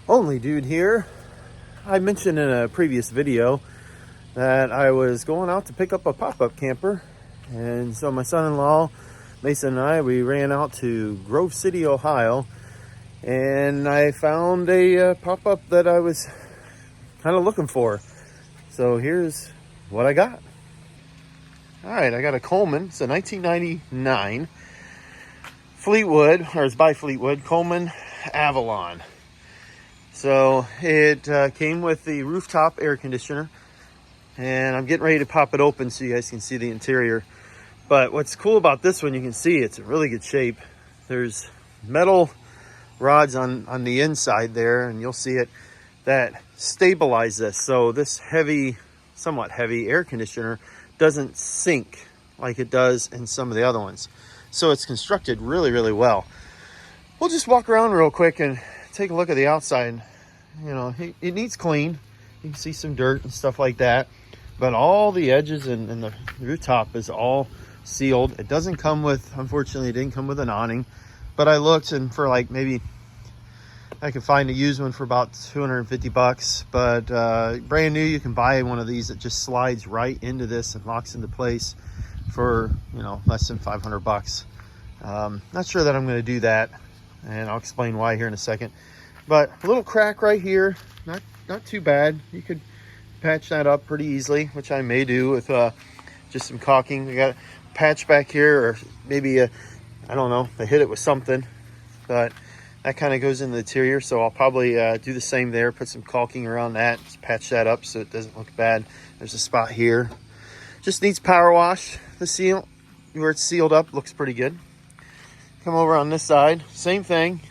Only Dude here. I mentioned in a previous video that I was going out to pick up a pop-up camper, and so my son-in-law Mason and I, we ran out to Grove City, Ohio, and I found a pop-up that I was kind of looking for. So here's what I got. All right, I got a Coleman. It's a 1999 Fleetwood, or it's by Fleetwood, Coleman Avalon. So it came with the rooftop air conditioner, and I'm getting ready to pop it open so you guys can see the interior. But what's cool about this one, you can see it's in really good shape. There's metal rods on the inside there, and you'll see it, that stabilize this. So this heavy, somewhat heavy air conditioner doesn't sink like it does in some of the other ones. So it's constructed really, really well. We'll just walk around real quick and take a look at the outside. You know, it needs clean. You can see some dirt and stuff like that, but all the edges and the rooftop is all sealed. It doesn't come with, unfortunately, it didn't come with an awning, but I looked, and for like, maybe I could find a used one for about 250 bucks, but brand new, you can buy one of these that just slides right into this and locks into place for, you know, less than 500 bucks. Not sure that I'm going to do that, and I'll explain why here in a second. But a little crack right here, not too bad. You could patch that up pretty easily, which I may do with just some caulking. We got a patch back here, or maybe I don't know, they hit it with something, but that kind of goes in the interior. So I'll probably do the same there, put some caulking around that, just patch that up so it doesn't look bad. There's a spot here. Just needs power wash. The seal, where it's sealed up, looks pretty good. Come over on this side, same thing.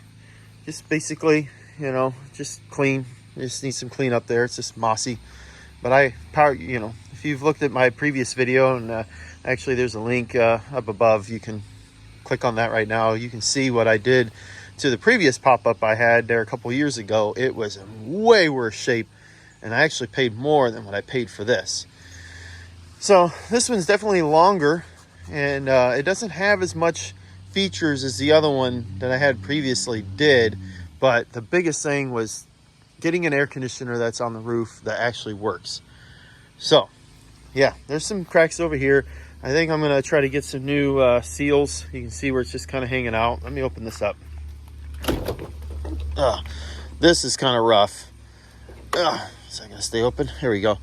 Just basically, you know, just clean. It just needs some clean up there. It's just mossy. But you know, if you've looked at my previous video, and actually there's a link up above, you can click on that right now. You can see what I did to the previous pop-up I had there a couple years ago. It was in way worse shape, and I actually paid more than what I paid for this. So this one's definitely longer, and it doesn't have as much features as the other one that I had previously did, but the biggest thing was getting an air conditioner that's on the roof that actually works. So yeah, there's some cracks over here. I think I'm gonna try to get some new seals. You can see where it's just kind of hanging out. Let me open this up. This is kind of rough. Is that gonna stay open? Here we go.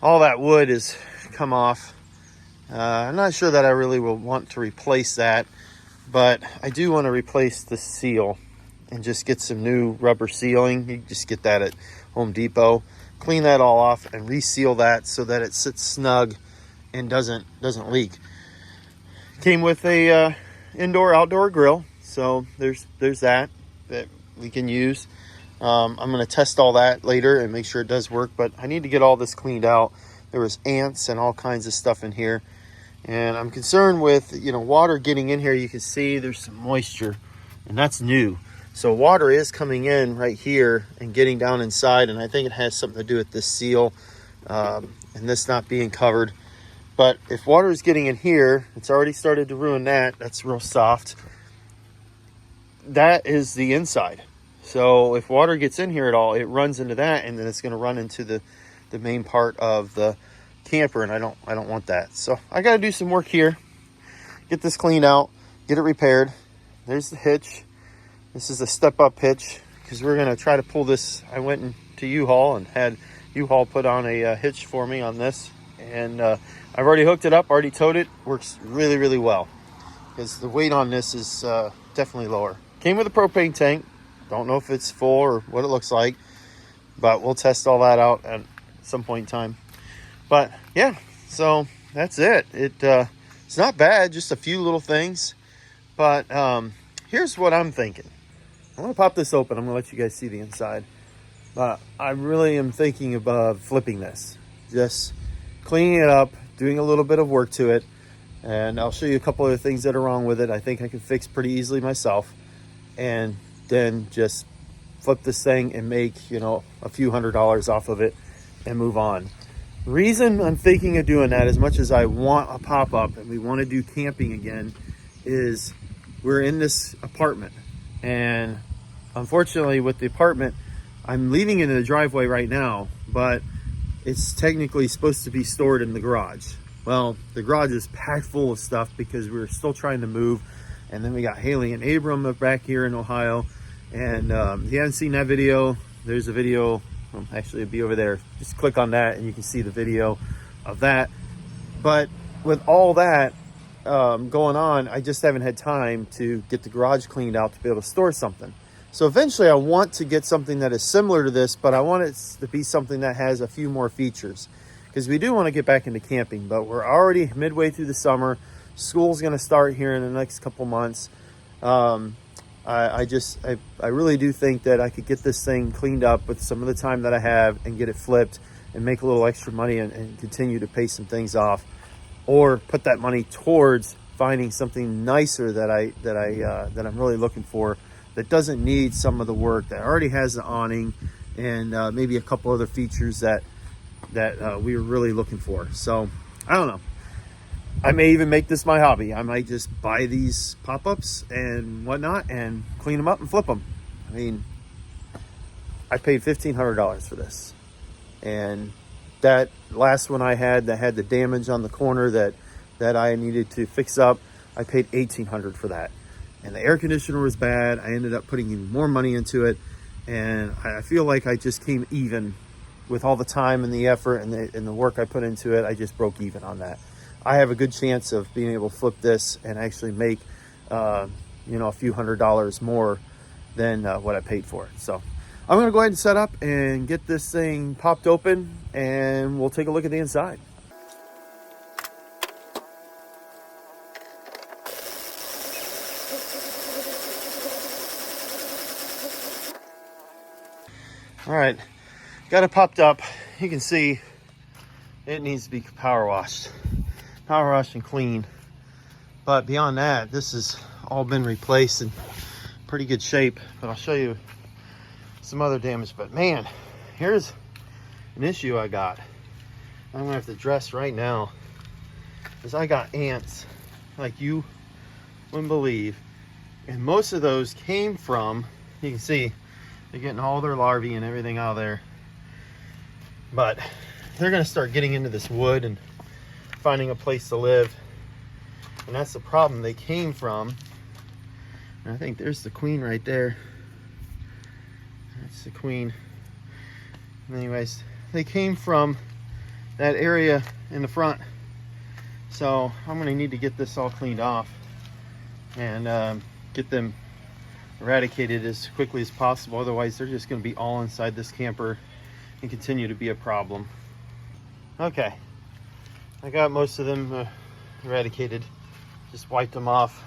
All that wood has come off. I'm not sure that I really will want to replace that, but I do want to replace the seal and just get some new rubber sealing. You can just get that at Home Depot. Clean that all off and reseal that so that it sits snug and doesn't leak. Came with a indoor-outdoor grill, so there's that we can use. I'm going to test all that later and make sure it does work, but I need to get all this cleaned out. There was ants and all kinds of stuff in here, and I'm concerned with, you know, water getting in here. You can see there's some moisture, and that's new. So water is coming in right here and getting down inside, and I think it has something to do with this seal and this not being covered. But if water is getting in here, it's already started to ruin that. That's real soft. That is the inside. So if water gets in here at all, it runs into that, and then it's going to run into the main part of the camper, and I don't want that. So I got to do some work here, get this cleaned out, get it repaired. There's the hitch. This is a step-up hitch, because we're going to try to pull this. I went into U-Haul and had U-Haul put on a hitch for me on this, and I've already hooked it up, already towed it. Works really, really well, because the weight on this is definitely lower. Came with a propane tank. Don't know if it's full or what it looks like, but we'll test all that out at some point in time. But yeah, so that's it. It's not bad, just a few little things. But here's what I'm thinking. I'm gonna pop this open. I'm gonna let you guys see the inside. But I really am thinking about flipping this, just cleaning it up, doing a little bit of work to it, and I'll show you a couple of things that are wrong with it. I think I can fix pretty easily myself, and then just flip this thing and make, you know, a few $100s off of it and move on. Reason I'm thinking of doing that, as much as I want a pop-up and we want to do camping again, is we're in this apartment, and unfortunately with the apartment, I'm leaving it in the driveway right now, but it's technically supposed to be stored in the garage. Well, the garage is packed full of stuff because we're still trying to move. And then we got Haley and Abram back here in Ohio. And if you haven't seen that video, there's a video, well, actually it'll be over there. Just click on that and you can see the video of that. But with all that going on, I just haven't had time to get the garage cleaned out to be able to store something. So eventually I want to get something that is similar to this, but I want it to be something that has a few more features, because we do want to get back into camping, but we're already midway through the summer. School's going to start here in the next couple months. I really do think that I could get this thing cleaned up with some of the time that I have and get it flipped and make a little extra money and continue to pay some things off, or put that money towards finding something nicer that I'm really looking for, that doesn't need some of the work, that already has the awning and maybe a couple other features that we were really looking for. So I don't know. I may even make this my hobby. I might just buy these pop-ups and whatnot and clean them up and flip them. I mean, I paid $1,500 for this. And that last one I had that had the damage on the corner that I needed to fix up, I paid $1,800 for that. And the air conditioner was bad. I ended up putting even more money into it. And I feel like I just came even with all the time and the effort and the work I put into it. I just broke even on that. I have a good chance of being able to flip this and actually make, a few $100s more than what I paid for it. So I'm going to go ahead and set up and get this thing popped open, and we'll take a look at the inside. All right, got it popped up. You can see it needs to be power washed and clean. But beyond that, this has all been replaced in pretty good shape. But I'll show you some other damage. But man, here's an issue I got. I'm gonna have to address right now, is I got ants like you wouldn't believe. And most of those came from, you can see, they're getting all their larvae and everything out of there. But they're gonna start getting into this wood and finding a place to live. And that's the problem they came from. And I think there's the queen right there. That's the queen. Anyways, they came from that area in the front. So I'm gonna need to get this all cleaned off and get them eradicated as quickly as possible. Otherwise, they're just gonna be all inside this camper and continue to be a problem. Okay, I got most of them eradicated. Just wiped them off.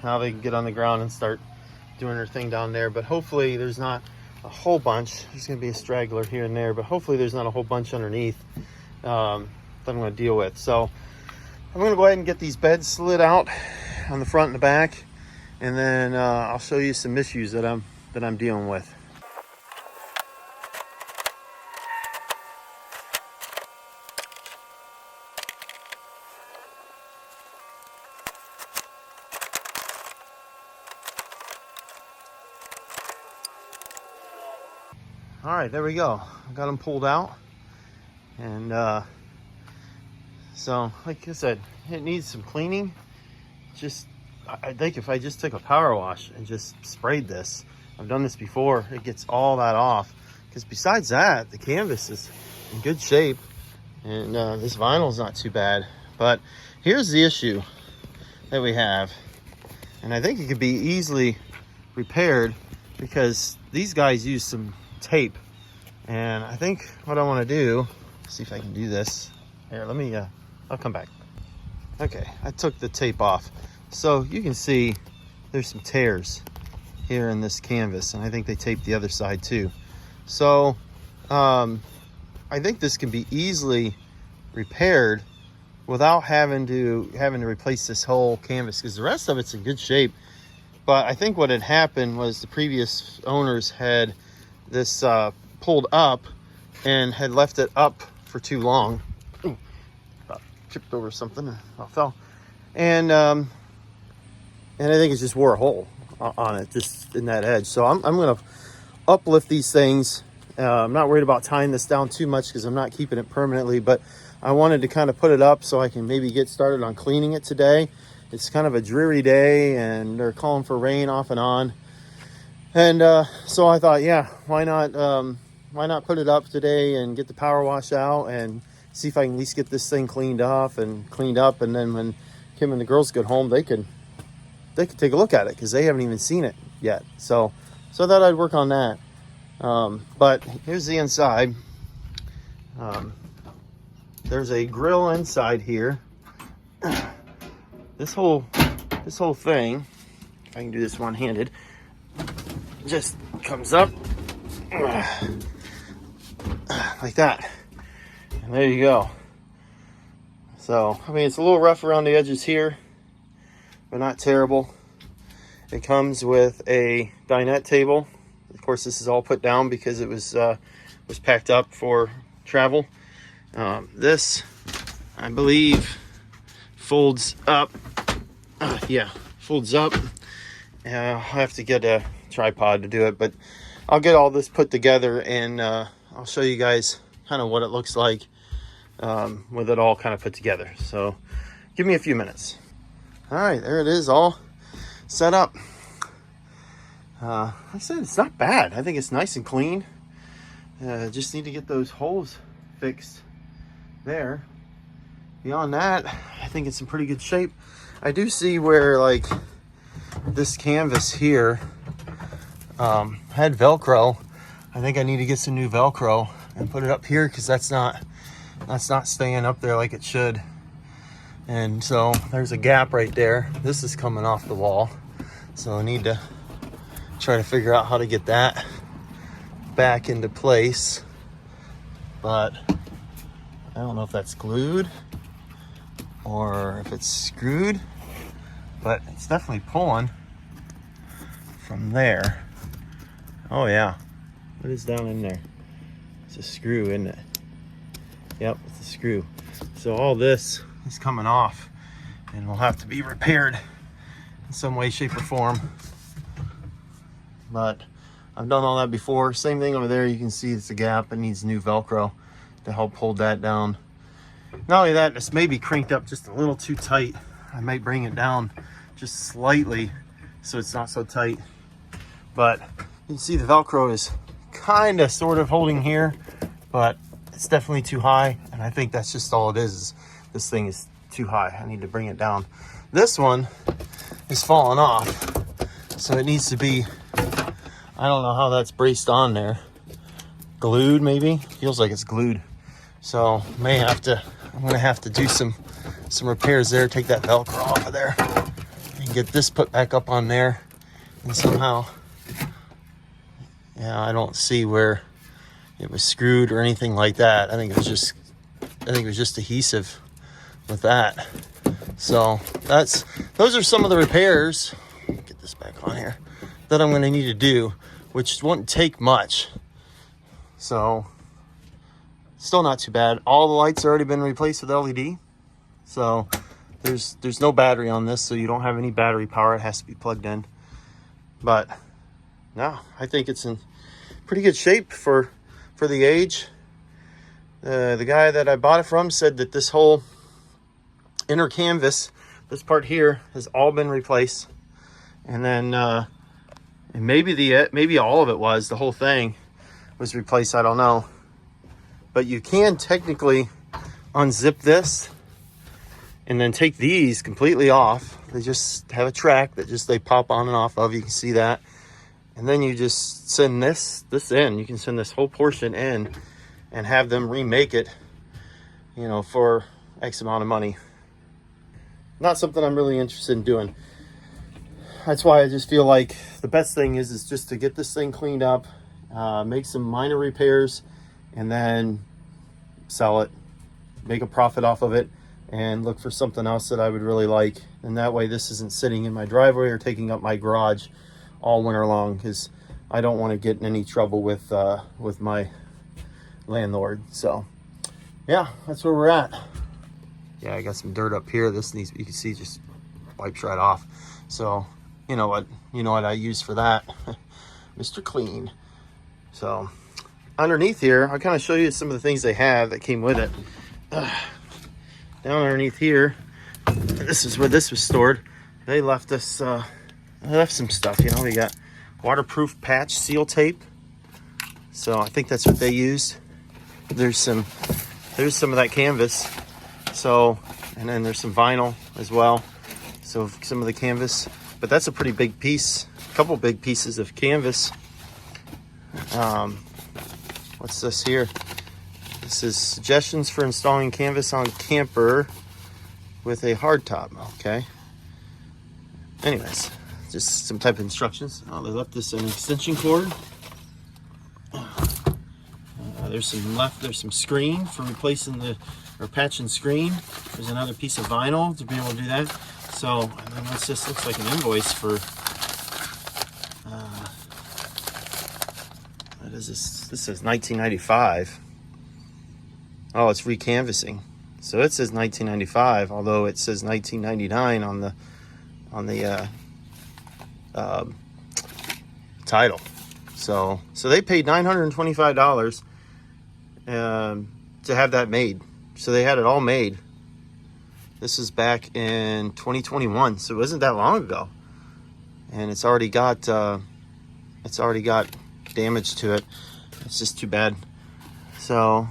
Now they can get on the ground and start doing their thing down there. But hopefully there's not a whole bunch. There's gonna be a straggler here and there, but hopefully there's not a whole bunch underneath that I'm gonna deal with. So I'm gonna go ahead and get these beds slid out on the front and the back, and then I'll show you some issues that I'm dealing with. All right, there we go. I got them pulled out. And so, like I said, it needs some cleaning. I think if I just took a power wash and just sprayed this, I've done this before, it gets all that off. Because besides that, the canvas is in good shape. And this vinyl is not too bad. But here's the issue that we have. And I think it could be easily repaired, because these guys use some tape. And I think what I want to do, see if I can do this here. Let me I'll come back. Okay, I took the tape off, so you can see there's some tears here in this canvas, and I think they taped the other side too. So I think this can be easily repaired without having to replace this whole canvas, because the rest of it's in good shape. But I think what had happened was the previous owners had this pulled up and had left it up for too long. Ooh, tripped over something, I fell. And I think it just wore a hole on it, just in that edge. So I'm gonna uplift these things I'm not worried about tying this down too much because I'm not keeping it permanently, but I wanted to kind of put it up so I can maybe get started on cleaning it today. It's kind of a dreary day and they're calling for rain off and on. And so I thought, yeah, why not put it up today and get the power wash out and see if I can at least get this thing cleaned up. And then when Kim and the girls get home, they could take a look at it because they haven't even seen it yet. So I thought I'd work on that. But here's the inside. There's a grill inside here. This whole thing, if I can do this one-handed, just comes up like that. And there you go. So, I mean, it's a little rough around the edges here, but not terrible. It comes with a dinette table. Of course, this is all put down because it was packed up for travel. This, I believe, folds up. Folds up. I'll have to get a tripod to do it, but I'll get all this put together and I'll show you guys kind of what it looks like with it all kind of put together. So give me a few minutes. All right, there it is, all set up. Like I said, it's not bad. I think it's nice and clean. Just need to get those holes fixed there. Beyond that, I think it's in pretty good shape. I do see where, like, this canvas here had Velcro. I think I need to get some new Velcro and put it up here because that's not staying up there like it should. And so there's a gap right there. This is coming off the wall, so I need to try to figure out how to get that back into place. But I don't know if that's glued or if it's screwed, but it's definitely pulling from there. Oh yeah, what is down in there? It's a screw, isn't it? Yep, it's a screw. So all this is coming off and will have to be repaired in some way, shape, or form. But I've done all that before. Same thing over there. You can see it's a gap. It needs new Velcro to help hold that down. Not only that, this may be cranked up just a little too tight. I might bring it down just slightly so it's not so tight. But you can see the Velcro is kind of sort of holding here, but it's definitely too high. And I think that's just all it is this thing is too high. I need to bring it down. This one is falling off, so it needs to be, I don't know how that's braced on there. Glued, maybe? Feels like it's glued. So I'm gonna have to do some repairs there, take that Velcro off of there and get this put back up on there. And somehow, yeah, I don't see where it was screwed or anything like that. I think it was just adhesive with that. So those are some of the repairs. Get this back on here that I'm gonna need to do, which won't take much. So still not too bad. All the lights have already been replaced with LED. So there's no battery on this, so you don't have any battery power. It has to be plugged in. But no, I think it's in pretty good shape for the age. The guy that I bought it from said that this whole inner canvas, this part here, has all been replaced. And then and maybe all of it was, the whole thing was replaced, I don't know. But you can technically unzip this and then take these completely off. They just have a track that they pop on and off of. You can see that. And then you just send this in. You can send this whole portion in and have them remake it, you know, for X amount of money. Not something I'm really interested in doing. That's why I just feel like the best thing is just to get this thing cleaned up, make some minor repairs, and then sell it, make a profit off of it, and look for something else that I would really like. And that way this isn't sitting in my driveway or taking up my garage all winter long, because I don't want to get in any trouble with my landlord. So yeah, that's where we're at. Yeah, I got some dirt up here. This needs, you can see, just wipes right off. So you know what I use for that. Mr. Clean. So underneath here, I'll kind of show you some of the things they have that came with it. Down underneath here, this is where this was stored. They left us, they left some stuff, you know. We got waterproof patch seal tape. So I think that's what they used. There's some of that canvas. So, and then there's some vinyl as well. So some of the canvas, but that's a pretty big piece, a couple big pieces of canvas. What's this here? This is suggestions for installing canvas on camper with a hard top. Okay. Anyways, just some type of instructions. Oh, they left this an extension cord. There's some screen for replacing or patching screen. There's another piece of vinyl to be able to do that. So, and then this just looks like an invoice for, what is this? This says 1995. Oh, it's recanvassing. So it says 1995, although it says 1999 on the title. So they paid $925 to have that made. So they had it all made. This is back in 2021, so it wasn't that long ago, and it's already got damage to it. It's just too bad. So,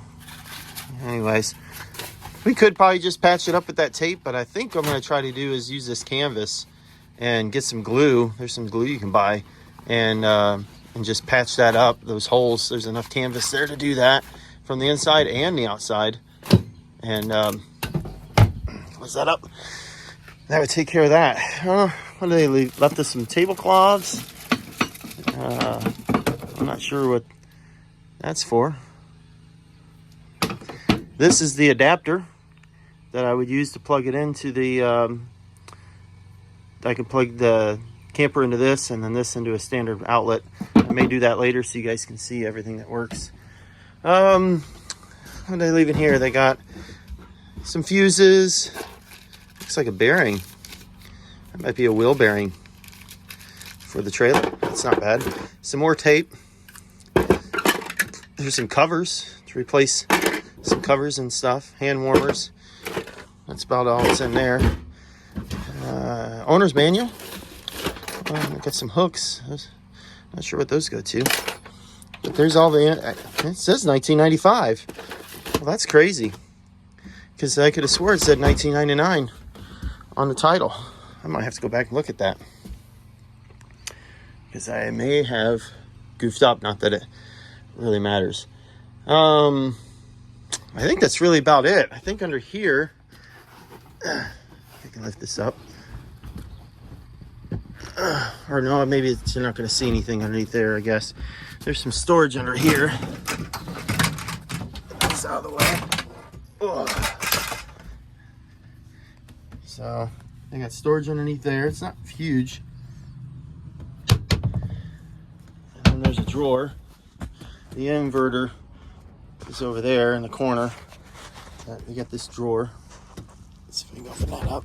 anyways, we could probably just patch it up with that tape, but I think what I'm going to try to do is use this canvas and get some glue. There's some glue you can buy, and just patch that up, those holes. There's enough canvas there to do that from the inside and the outside, and close that up. That would take care of that. What did they leave? Left us some tablecloths. I'm not sure what that's for. This is the adapter that I would use to plug it into the, I can plug the camper into this and then this into a standard outlet. I may do that later so you guys can see everything that works. What are they leaving here? They got some fuses. Looks like a bearing. That might be a wheel bearing for the trailer. That's not bad. Some more tape. There's some covers to replace some covers and stuff. Hand warmers. That's about all that's in there. Owner's manual. Got some hooks. Not sure what those go to. But there's all the... It says 1995. Well, that's crazy. Because I could have swore it said 1999 on the title. I might have to go back and look at that. Because I may have goofed up. Not that it really matters. I think that's really about it. I think under here... I can lift this up. Or no, maybe you're not going to see anything underneath there, I guess. There's some storage under here. This out of the way. Ugh. So, I got storage underneath there. It's not huge. And then there's a drawer. The inverter is over there in the corner. We got this drawer. Let's see if we can open that up.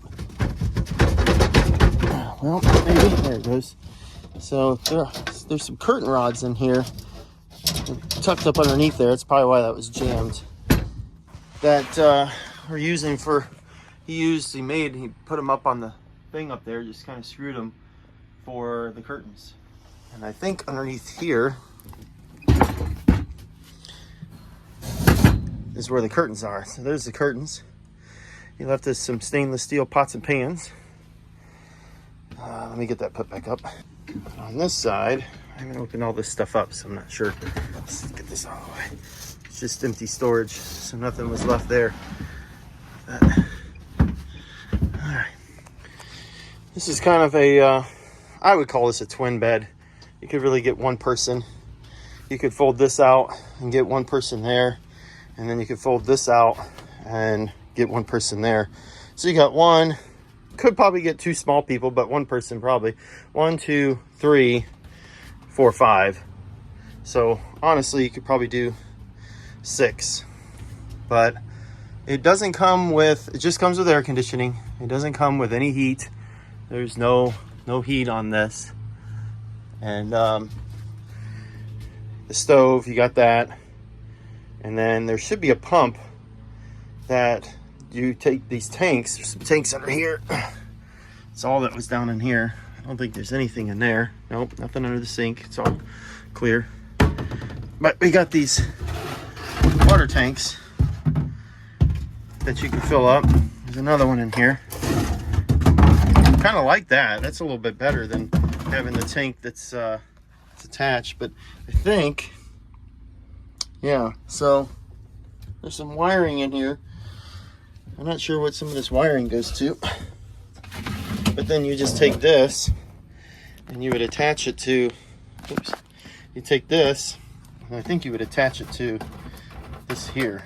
Well, maybe. There it goes. So there's some curtain rods in here. They're tucked up underneath there. That's probably why that was jammed. That we're using for, he put them up on the thing up there, just kind of screwed them for the curtains. And I think underneath here is where the curtains are. So there's the curtains. He left us some stainless steel pots and pans. Let me get that put back up. On this side, I haven't opened all this stuff up, so I'm not sure. Let's get this out of the way. It's just empty storage, so nothing was left there. All right. This is kind of a, I would call this a twin bed. You could really get one person. You could fold this out and get one person there, and then you could fold this out and get one person there. So you got one. Could probably get two small people, but one person probably. 1, 2, 3, 4, 5. So honestly, you could probably do 6. But it doesn't come with, it just comes with air conditioning. It doesn't come with any heat. There's no heat on this. And the stove, you got that. And then there should be a pump that you take these tanks. There's some tanks under here. It's all that was down in here. I don't think there's anything in there. Nope, nothing under the sink. It's all clear. But we got these water tanks that you can fill up. There's another one in here. Kind of like that. That's a little bit better than having the tank that's it's attached. But I think, yeah, so there's some wiring in here. I'm not sure what some of this wiring goes to, but then you just take this and you would attach it to, oops, you take this, and I think you would attach it to this here,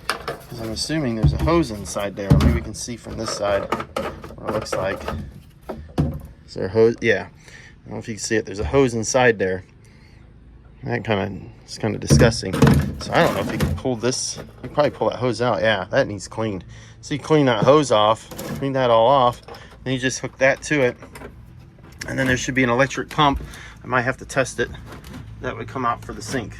because I'm assuming there's a hose inside there. Maybe we can see from this side what it looks like. Is there a hose? Yeah, I don't know if you can see it. There's a hose inside there. That it's kind of disgusting. So I don't know if you can pull this. You probably pull that hose out. Yeah, that needs cleaned. So you clean that hose off, clean that all off, then you just hook that to it. And then there should be an electric pump. I might have to test it. That would come out for the sink.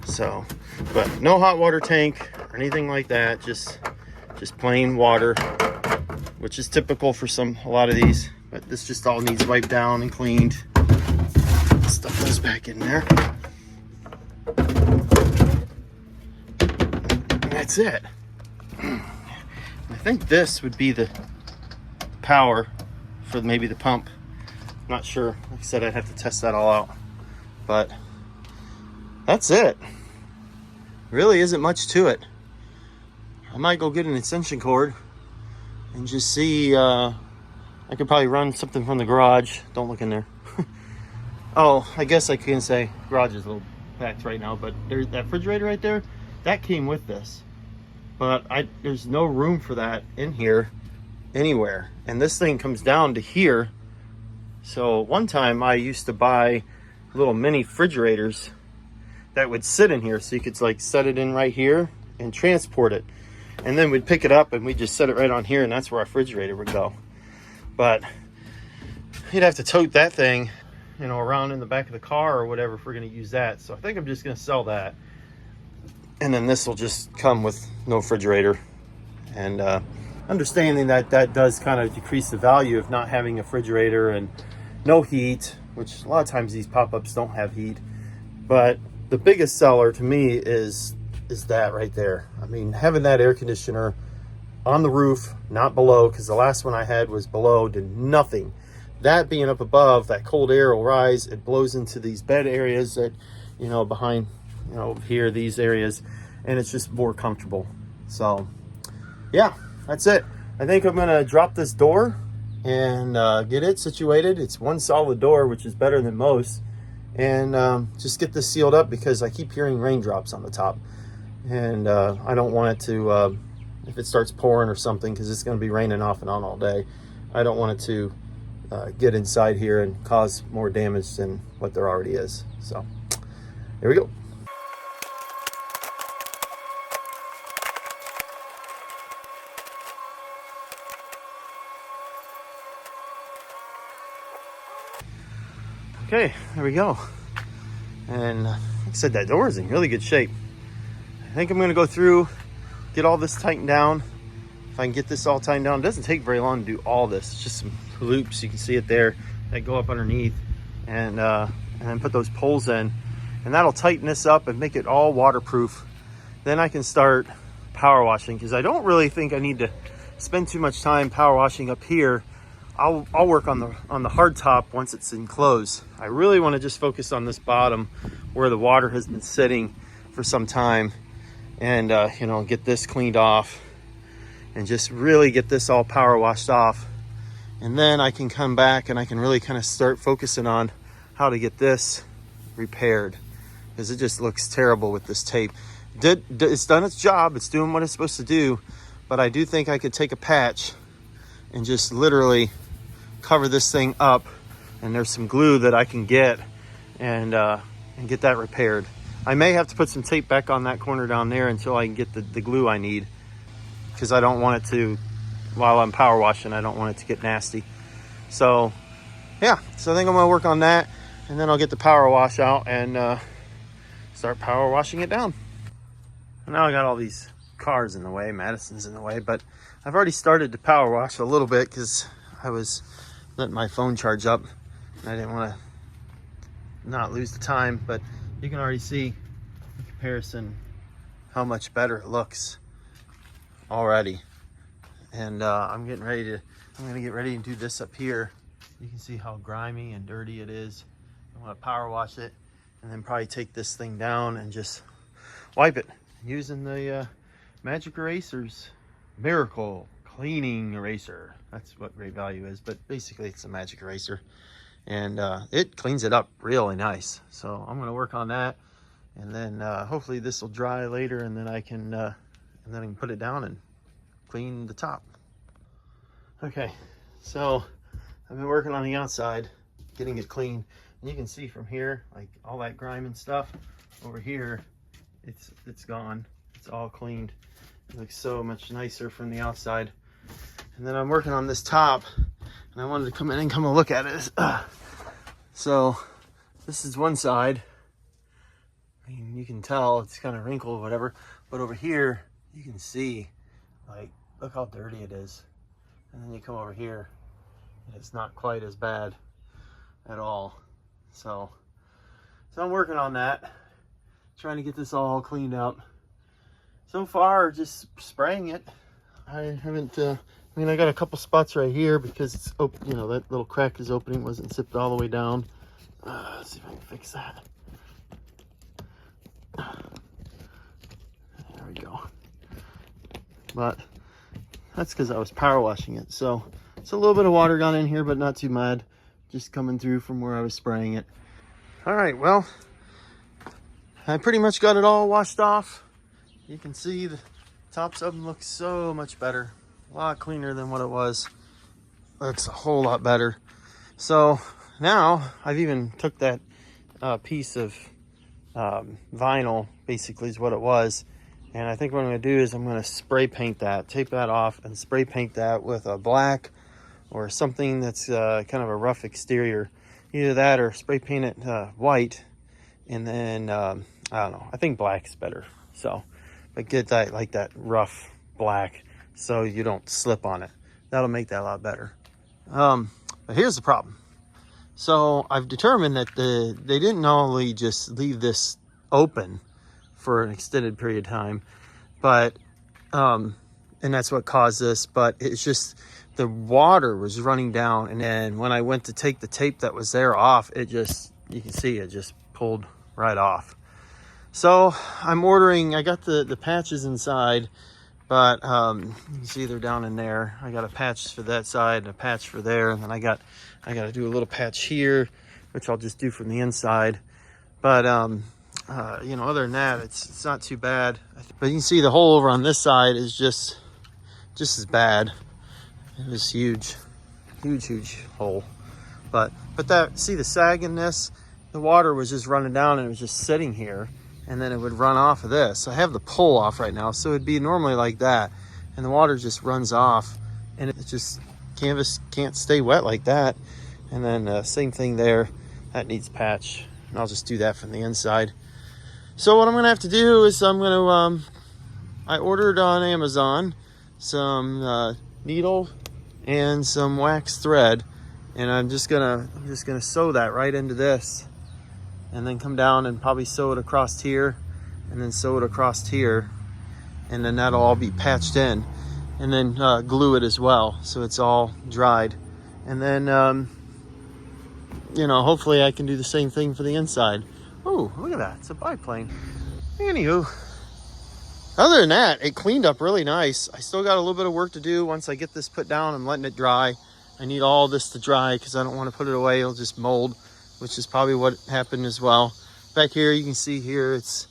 So, but no hot water tank or anything like that. Just plain water, which is typical for a lot of these. But this just all needs wiped down and cleaned. Stuff those back in there. And that's it. I think this would be the power for maybe the pump. Not sure. Like I said, I'd have to test that all out. But that's it. Really isn't much to it. I might go get an extension cord and just see. I could probably run something from the garage. Don't look in there. Oh, I guess I can say garage is a little packed right now, but there's that refrigerator right there. That came with this, but there's no room for that in here anywhere. And this thing comes down to here. So one time I used to buy little mini refrigerators that would sit in here, so you could like set it in right here and transport it, and then we'd pick it up and we'd just set it right on here, and that's where our refrigerator would go. But you'd have to tote that thing, you know, around in the back of the car or whatever if we're going to use that. So I think I'm just going to sell that, and then this will just come with no refrigerator. And understanding that that does kind of decrease the value of not having a refrigerator and no heat, which a lot of times these pop-ups don't have heat. But the biggest seller to me is that right there. I mean, having that air conditioner on the roof, not below, because the last one I had was below, did nothing. That being up above, that cold air will rise. It blows into these bed areas that, you know, behind, you know, here, these areas, and it's just more comfortable. So yeah, that's it. I think I'm gonna drop this door and get it situated. It's one solid door, which is better than most, and just get this sealed up, because I keep hearing raindrops on the top, and I don't want it to, if it starts pouring or something, because it's going to be raining off and on all day, I don't want it to get inside here and cause more damage than what there already is. So here we go. Okay, there we go. And like I said, that door is in really good shape. I think I'm going to go through, get all this tightened down. If I can get this all tightened down, it doesn't take very long to do all this. It's just some loops, you can see it there, that go up underneath, and then put those poles in, and that'll tighten this up and make it all waterproof. Then I can start power washing, because I don't really think I need to spend too much time power washing up here. I'll work on the hard top once it's enclosed. I really want to just focus on this bottom where the water has been sitting for some time, and you know, get this cleaned off and just really get this all power washed off. And then I can come back and I can really kind of start focusing on how to get this repaired, because it just looks terrible with this tape. It's done its job, it's doing what it's supposed to do, but I do think I could take a patch and just literally cover this thing up, and there's some glue that I can get and get that repaired. I may have to put some tape back on that corner down there until I can get the glue I need, because I don't want it to, while I'm power washing, I don't want it to get nasty. So yeah, so I think I'm gonna work on that, and then I'll get the power wash out and start power washing it down. Now I got all these cars in the way, Madison's in the way, but I've already started to power wash a little bit because I was letting my phone charge up and I didn't want to not lose the time. But you can already see in comparison how much better it looks already. And I'm gonna get ready to do this up here. You can see how grimy and dirty it is. I want to power wash it and then probably take this thing down and just wipe it using the Magic Eraser's Miracle Cleaning Eraser. That's what Great Value is, but basically it's a Magic Eraser, and it cleans it up really nice. So I'm going to work on that, and then hopefully this will dry later, and then I can put it down and clean the top. Okay, so I've been working on the outside, getting it clean. And you can see from here, like all that grime and stuff over here, it's gone. It's all cleaned. It looks so much nicer from the outside. And then I'm working on this top, and I wanted to come in and come and look at it. So this is one side. I mean, you can tell it's kind of wrinkled or whatever, but over here you can see, like, look how dirty it is. And then you come over here, and it's not quite as bad at all. So I'm working on that, trying to get this all cleaned up. So far, just spraying it. I haven't, I mean, I got a couple spots right here because it's open, you know, that little crack is opening, wasn't zipped all the way down. Let's see if I can fix that. There we go. But that's because I was power washing it. So it's a little bit of water gone in here, but not too bad. Just coming through from where I was spraying it. All right, well, I pretty much got it all washed off. You can see the tops of them look so much better. A lot cleaner than what it was. Looks a whole lot better. So now I've even took that piece of vinyl, basically is what it was. And I think what I'm gonna do is I'm gonna spray paint that, tape that off and spray paint that with a black or something that's kind of a rough exterior. Either that or spray paint it white, and then I don't know, I think black's better. So, but get that, like that rough black, so you don't slip on it. That'll make that a lot better. But here's the problem. So I've determined that they didn't only just leave this open for an extended period of time, but and that's what caused this. But it's just the water was running down, and then when I went to take the tape that was there off, it just, you can see it just pulled right off. So I'm ordering, I got the patches inside, but you can see they're down in there. I got a patch for that side and a patch for there, and then I got to do a little patch here, which I'll just do from the inside. But you know, other than that, it's not too bad. But you can see the hole over on this side is just as bad. It was huge hole. But that, see the sag in this? The water was just running down and it was just sitting here, and then it would run off of this. I have the pull off right now, so it'd be normally like that, and the water just runs off, and it just, canvas can't stay wet like that. And then same thing there, that needs patch, and I'll just do that from the inside. So what I'm gonna have to do is I'm gonna I ordered on Amazon some needle and some wax thread, and I'm just gonna sew that right into this, and then come down and probably sew it across here, and then sew it across here, and then that'll all be patched in, and then glue it as well so it's all dried. And then you know, hopefully I can do the same thing for the inside. Oh, look at that, it's a biplane. Anywho, other than that, it cleaned up really nice. I still got a little bit of work to do. Once I get this put down, I'm letting it dry. I need all this to dry because I don't want to put it away. It'll just mold, which is probably what happened as well. Back here, you can see here, it's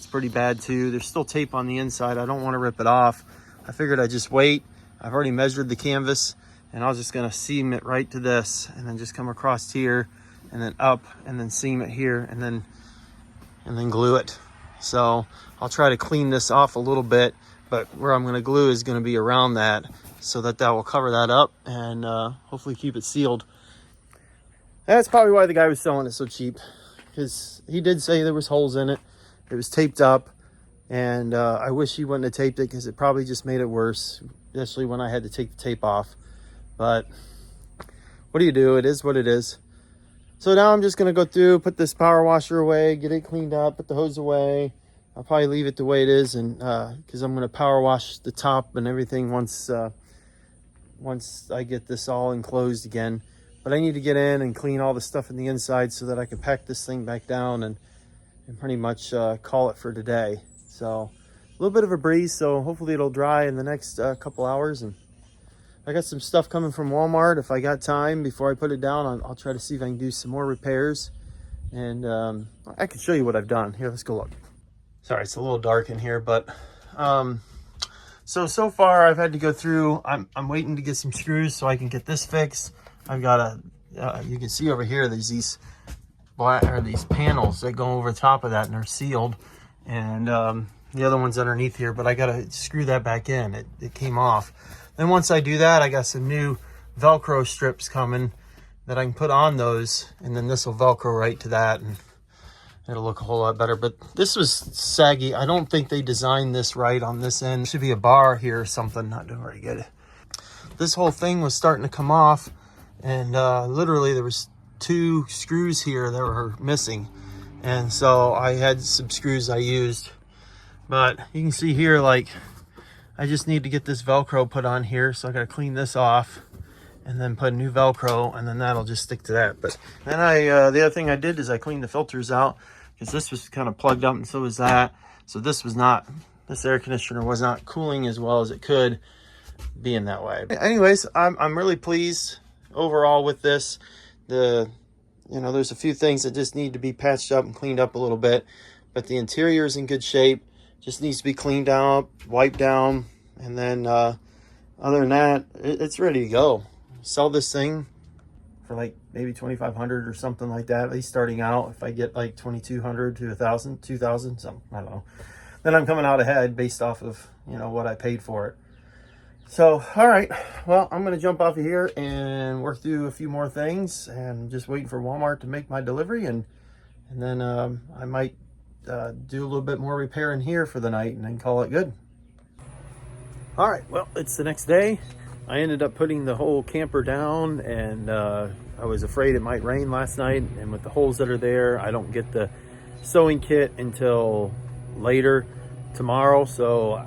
pretty bad too. There's still tape on the inside. I don't want to rip it off. I figured I'd just wait. I've already measured the canvas, and I was just gonna seam it right to this, and then just come across here, and then up, and then seam it here, and then glue it. So I'll try to clean this off a little bit, but where I'm gonna glue is gonna be around that, so that will cover that up and hopefully keep it sealed. That's probably why the guy was selling it so cheap, because he did say there was holes in it. It was taped up, And I wish he wouldn't have taped it, because it probably just made it worse, especially when I had to take the tape off. But what do you do? It is what it is. So now I'm just going to go through, put this power washer away, get it cleaned up, put the hose away. I'll probably leave it the way it is, and because I'm going to power wash the top and everything once I get this all enclosed again. But I need to get in and clean all the stuff in the inside so that I can pack this thing back down and pretty much call it for today. So a little bit of a breeze, so hopefully it'll dry in the next couple hours. And I got some stuff coming from Walmart. If I got time before I put it down, I'll try to see if I can do some more repairs. And I can show you what I've done. Here, let's go look. Sorry, it's a little dark in here, but so far I've had to go through. I'm waiting to get some screws so I can get this fixed. I've got you can see over here, there's these panels that go over the top of that, and they're sealed. And the other one's underneath here, but I gotta screw that back in. It came off. Then once I do that, I got some new Velcro strips coming that I can put on those, and then this will Velcro right to that, and it'll look a whole lot better. But this was saggy. I don't think they designed this right on this end. There should be a bar here or something. Not doing very good. This whole thing was starting to come off, and literally there was 2 screws here that were missing. And so I had some screws I used. But you can see here, like, I just need to get this Velcro put on here. So I got to clean this off and then put a new Velcro, and then that'll just stick to that. But then the other thing I did is I cleaned the filters out, because this was kind of plugged up, and so was that. So this air conditioner was not cooling as well as it could, being that way. Anyways, I'm really pleased overall with this. There's a few things that just need to be patched up and cleaned up a little bit, but the interior is in good shape. Just needs to be cleaned out, wiped down, and then other than that, it's ready to go. Sell this thing for like maybe $2,500 or something like that, at least starting out. If I get like $2,200 to $1,000, $2,000, something, I don't know, then I'm coming out ahead based off of what I paid for it. So all right, well, I'm gonna jump off of here and work through a few more things, and just waiting for Walmart to make my delivery, and then I might do a little bit more repair in here for the night and then call it good. All right, well, it's the next day. I ended up putting the whole camper down, and I was afraid it might rain last night, and with the holes that are there, I don't get the sewing kit until later tomorrow. So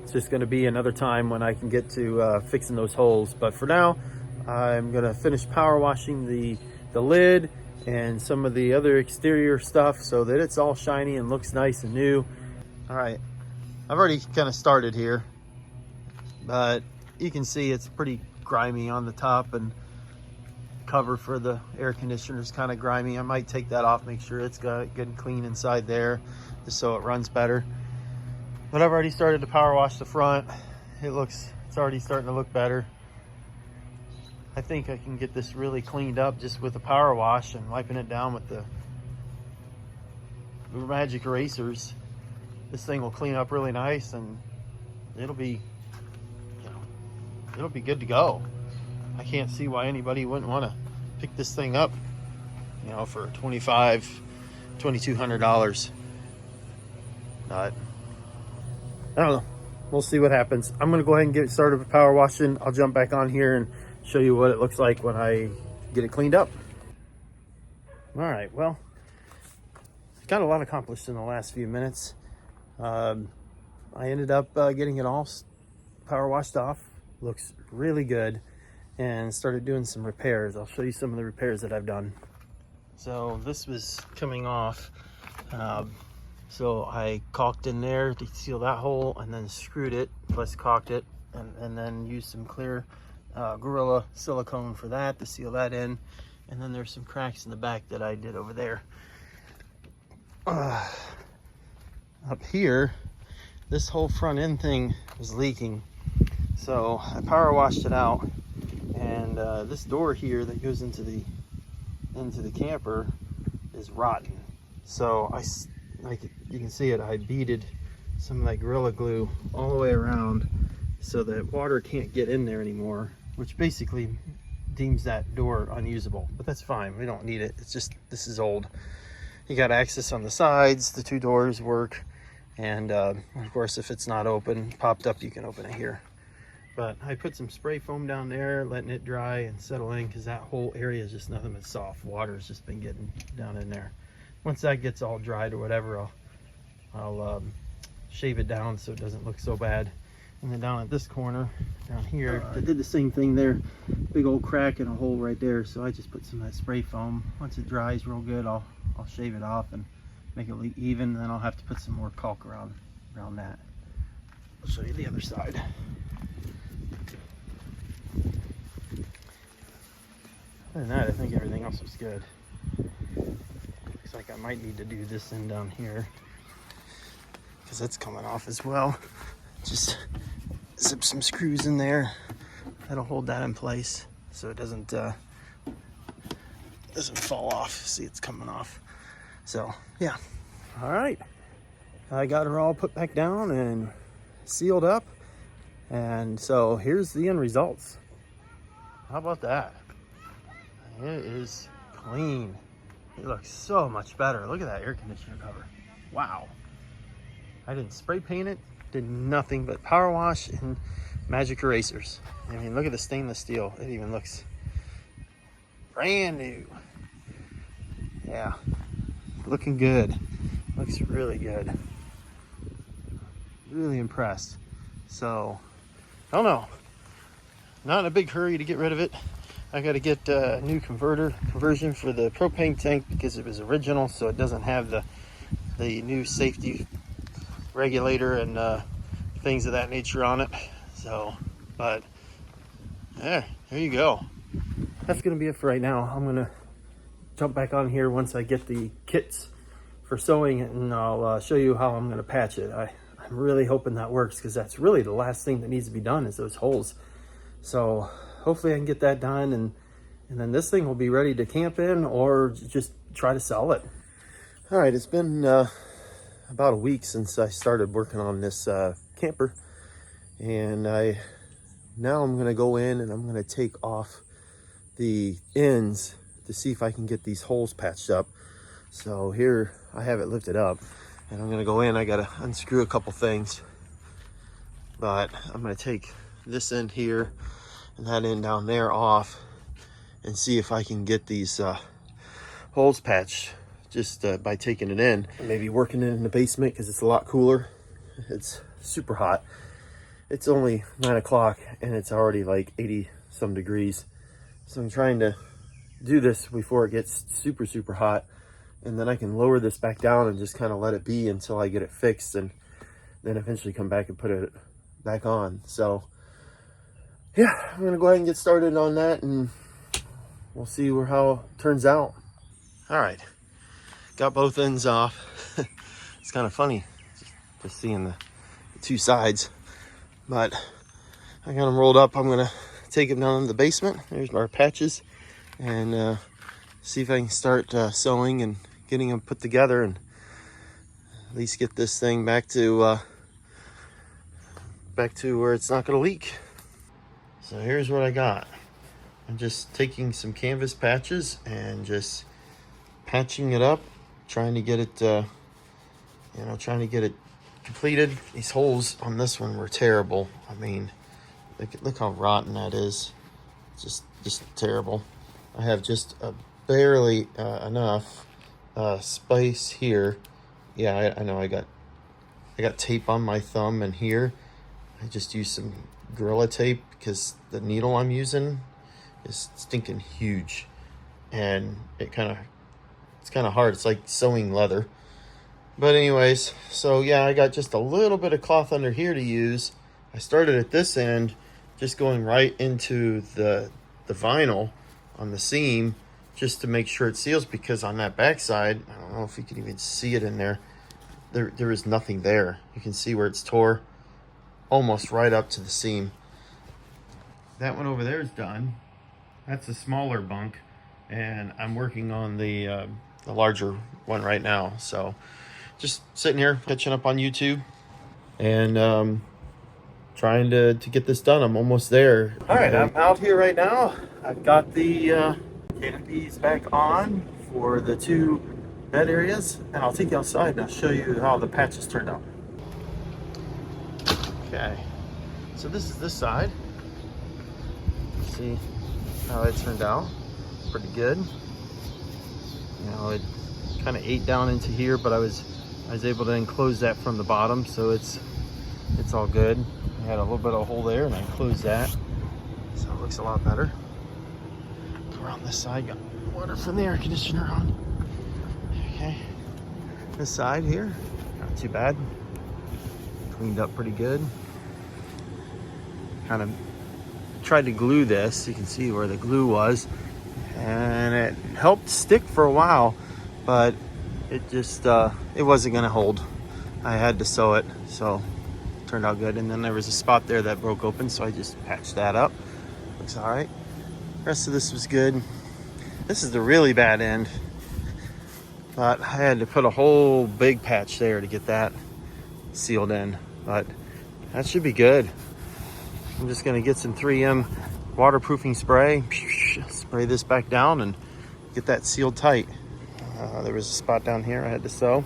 it's just going to be another time when I can get to fixing those holes. But for now, I'm going to finish power washing the lid and some of the other exterior stuff so that it's all shiny and looks nice and new. All right, I've already kind of started here, but you can see it's pretty grimy on the top, and cover for the air conditioner is kind of grimy. I might take that off, make sure it's got good and clean inside there, just so it runs better. But I've already started to power wash the front. It's already starting to look better. I think I can get this really cleaned up just with a power wash and wiping it down with the magic erasers. This thing will clean up really nice, and it'll be good to go. I can't see why anybody wouldn't want to pick this thing up, for $2,200. But I don't know. We'll see what happens. I'm going to go ahead and get started with power washing. I'll jump back on here and show you what it looks like when I get it cleaned up. All right, well, got a lot accomplished in the last few minutes. I ended up getting it all power washed off. Looks really good, and started doing some repairs. I'll show you some of the repairs that I've done. So this was coming off, so I caulked in there to seal that hole, and then screwed it, plus caulked it, and then used some clear Gorilla silicone for that to seal that in. And then there's some cracks in the back that I did over there. Up here, this whole front end thing was leaking, so I power washed it out, and this door here that goes into the camper is rotten. So like you can see it, I beaded some of that Gorilla Glue all the way around so that water can't get in there anymore, which basically deems that door unusable. But that's fine, we don't need it. It's just, this is old. You got access on the sides, the 2 doors work, And of course, if it's not open, popped up, you can open it here. But I put some spray foam down there, letting it dry and settle in, because that whole area is just nothing but soft. Water's just been getting down in there. Once that gets all dried or whatever, I'll shave it down so it doesn't look so bad. And then down at this corner, down here, I did the same thing there. Big old crack and a hole right there. So I just put some of that spray foam. Once it dries real good, I'll shave it off and make it even. Then I'll have to put some more caulk around that. I'll show you the other side. Other than that, I think everything else was good. Looks like I might need to do this end down here, because that's coming off as well. Just zip some screws in there. That'll hold that in place so it doesn't fall off. See, it's coming off. So yeah. All right, I got her all put back down and sealed up, and so here's the end results. How about that? It is clean. It looks so much better. Look at that air conditioner cover. Wow. I didn't spray paint it, did nothing but power wash and magic erasers. I mean, look at the stainless steel. It even looks brand new. Yeah, looking good. Looks really good. Really impressed. So, I don't know. Not in a big hurry to get rid of it. I got to get a new conversion for the propane tank, because it was original, so it doesn't have the new safety regulator and things of that nature on it. So, but yeah, there you go. That's gonna be it for right now. I'm gonna jump back on here once I get the kits for sewing it, and I'll show you how I'm gonna patch it. I'm really hoping that works, because that's really the last thing that needs to be done is those holes. So hopefully I can get that done, and then this thing will be ready to camp in or just try to sell it. All right, it's been about a week since I started working on this camper, and now I'm gonna go in and I'm gonna take off the ends to see if I can get these holes patched up. So here I have it lifted up, and I'm gonna go in. I gotta unscrew a couple things, but I'm gonna take this end here and that end down there off and see if I can get these holes patched just by taking it in. Maybe working it in the basement, because it's a lot cooler. It's super hot. It's only 9 o'clock and it's already like 80 some degrees. So I'm trying to do this before it gets super hot, and then I can lower this back down and just kind of let it be until I get it fixed, and then eventually come back and put it back on. So yeah, I'm gonna go ahead and get started on that, and we'll see how it turns out. All right, got both ends off. It's kind of funny just seeing the two sides, but I got them rolled up. I'm gonna take them down to the basement. There's our patches, and see if I can start sewing and getting them put together, and at least get this thing back to where it's not gonna leak. So here's what I got. I'm just taking some canvas patches and just patching it up, trying to get it, completed. These holes on this one were terrible. I mean, look how rotten that is. Just terrible. I have just barely enough space here. Yeah, I know I got tape on my thumb and here. I just used some Gorilla tape because the needle I'm using is stinking huge, and it's kind of hard. It's like sewing leather. But anyways, so yeah, I got just a little bit of cloth under here to use. I started at this end, just going right into the vinyl on the seam, just to make sure it seals, because on that back side, I don't know if you can even see it in there, there is nothing there. You can see where it's tore almost right up to the seam. That one over there is done. That's a smaller bunk, and I'm working on the larger one right now. So just sitting here catching up on YouTube, and trying to get this done. I'm almost there. All right, I'm out here right now. I've got the canopies back on for the two bed areas, and I'll take you outside and I'll show you how the patches turned out. Okay, so this is this side. See how it turned out. Pretty good. You know, it kind of ate down into here, but I was able to enclose that from the bottom, so it's all good. I had a little bit of a hole there, and I closed that, so it looks a lot better. Go around this side, got water from the air conditioner on. Okay, this side here, not too bad. Cleaned up pretty good. Kind of tried to glue this. You can see where the glue was, and it helped stick for a while, but it just it wasn't gonna hold. I had to sew it, so it turned out good. And then there was a spot there that broke open, so I just patched that up. Looks all right. Rest of this was good. This is the really bad end, but I had to put a whole big patch there to get that sealed in, but that should be good. I'm just gonna get some 3M waterproofing spray, spray this back down and get that sealed tight. There was a spot down here I had to sew.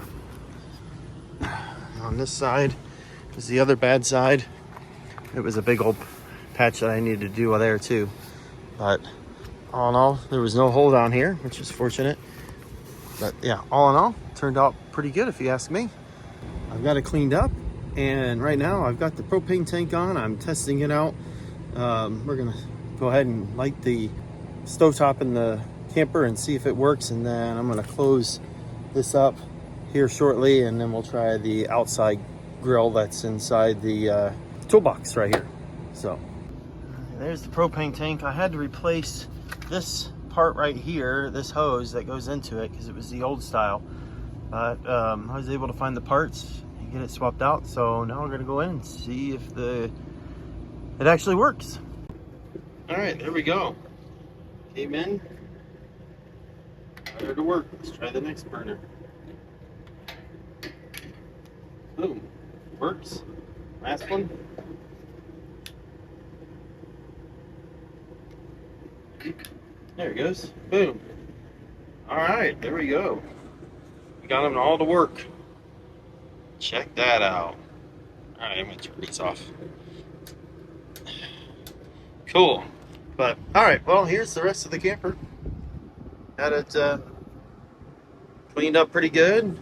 On this side is the other bad side. It was a big old patch that I needed to do there too. But all in all, there was no hole down here, which is fortunate. But yeah, all in all, turned out pretty good if you ask me. I've got it cleaned up, and right now I've got the propane tank on. I'm testing it out. We're gonna go ahead and light the stovetop in the camper and see if it works, and then I'm gonna close this up here shortly, and then we'll try the outside grill that's inside the toolbox right here. So there's the propane tank. I had to replace this part right here, this hose that goes into it, because it was the old style, but I was able to find the parts and get it swapped out. So now we're gonna go in and see if it actually works. All right, there we go. Came in, ready to work. Let's try the next burner. Boom, works. Last one. There it goes. Boom. All right, there we go. We got them all to work. Check that out. All right, I'm gonna turn these off. Cool. But all right, well, here's the rest of the camper. Got it cleaned up pretty good.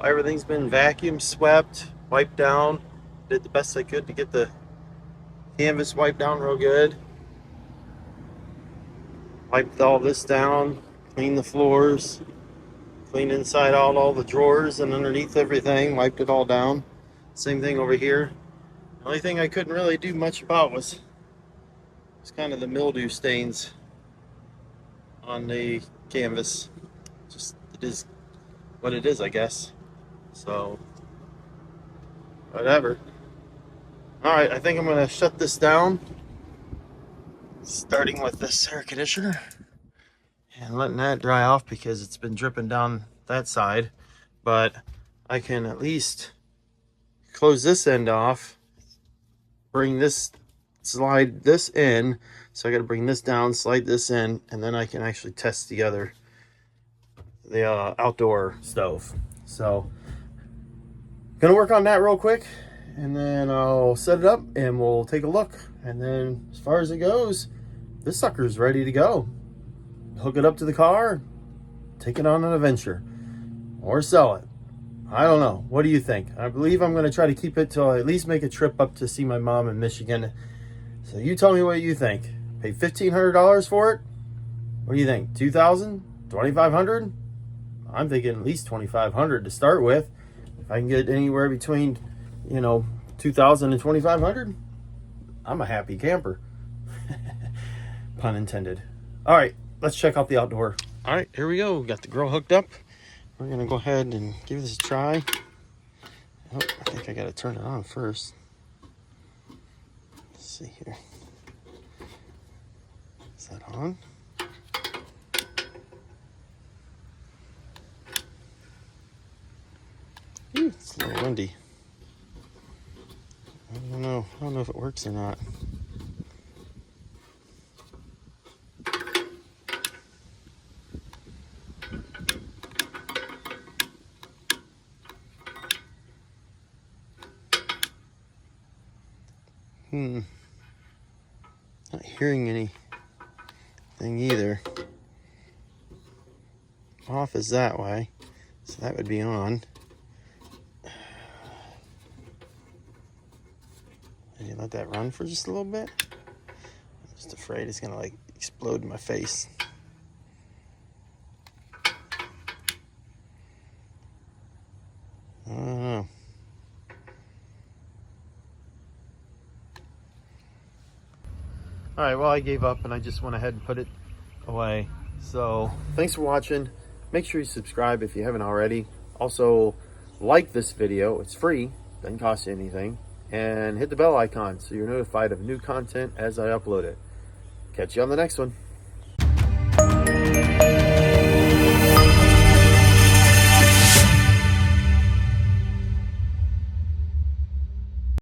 Everything's been vacuumed, swept, wiped down. Did the best I could to get the canvas wiped down real good. Wiped all this down, cleaned the floors, cleaned inside out all the drawers and underneath everything, wiped it all down. Same thing over here. The only thing I couldn't really do much about was kind of the mildew stains on the canvas. Just, it is what it is, I guess. So, whatever. All right, I think I'm gonna shut this down, starting with this air conditioner and letting that dry off because it's been dripping down that side. But I can at least close this end off, bring this, slide this in. So I got to bring this down, slide this in, and then I can actually test the outdoor stove. So gonna work on that real quick, and then I'll set it up and we'll take a look. And then as far as it goes, this sucker's ready to go. Hook it up to the car, take it on an adventure, or sell it. I don't know. What do you think? I believe I'm going to try to keep it till I at least make a trip up to see my mom in Michigan. So you tell me what you think. Pay $1,500 for it? What do you think? $2,000? $2,500? I'm thinking at least $2,500 to start with. If I can get anywhere between, $2,000 and $2,500, I'm a happy camper. Pun intended. All right, let's check out the outdoor. All right, here we go. We got the grill hooked up. We're gonna go ahead and give this a try. Oh, I think I gotta turn it on first. Let's see here. Is that on? Ooh, it's a little windy. I don't know if it works or not. Not hearing anything either. Off is that way, so that would be on. Maybe let that run for just a little bit. I'm just afraid it's gonna like explode in my face. I don't know. All right, well, I gave up and I just went ahead and put it away. So thanks for watching. Make sure you subscribe if you haven't already. Also, like this video. It's free, doesn't cost you anything. And hit the bell icon so you're notified of new content as I upload it. Catch you on the next one.